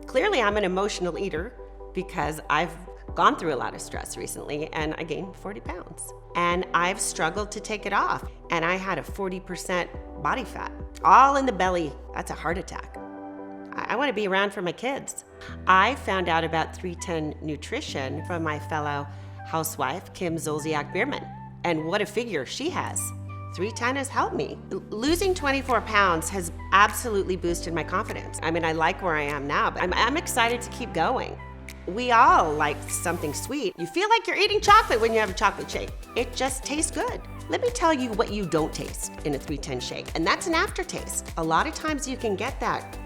Clearly, I'm an emotional eater because I've gone through a lot of stress recently and I gained 40 pounds. And I've struggled to take it off. And I had a 40% body fat, all in the belly. That's a heart attack. I want to be around for my kids. I found out about 310 nutrition from my fellow housewife, Kim Zolciak-Bierman. And what a figure she has. 310 has helped me. Losing 24 pounds has absolutely boosted my confidence. I mean, I like where I am now, but I'm excited to keep going. We all like something sweet. You feel like you're eating chocolate when you have a chocolate shake. It just tastes good. Let me tell you what you don't taste in a 310 shake, and that's an aftertaste. A lot of times you can get that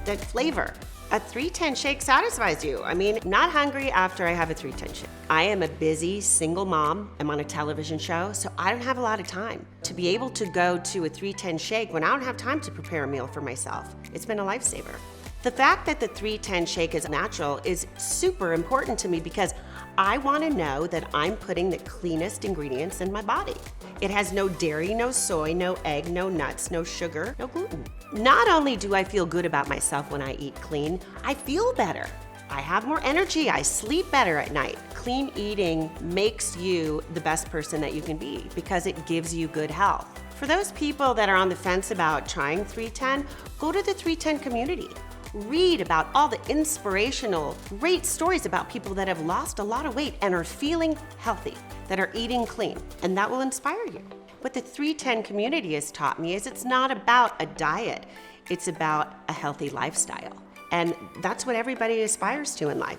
flavor. A 310 shake satisfies you. I mean, not hungry after I have a 310 shake. I am a busy single mom. I'm on a television show, so I don't have a lot of time. To be able to go to a 310 shake when I don't have time to prepare a meal for myself, it's been a lifesaver. The fact that the 310 shake is natural is super important to me because I want to know that I'm putting the cleanest ingredients in my body. It has no dairy, no soy, no egg, no nuts, no sugar, no gluten. Not only do I feel good about myself when I eat clean, I feel better. I have more energy, I sleep better at night. Clean eating makes you the best person that you can be because it gives you good health. For those people that are on the fence about trying 310, go to the 310 community. Read about all the inspirational, great stories about people that have lost a lot of weight and are feeling healthy, that are eating clean, and that will inspire you. What the 310 community has taught me is it's not about a diet, it's about a healthy lifestyle. And that's what everybody aspires to in life.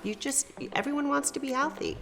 Everyone wants to be healthy.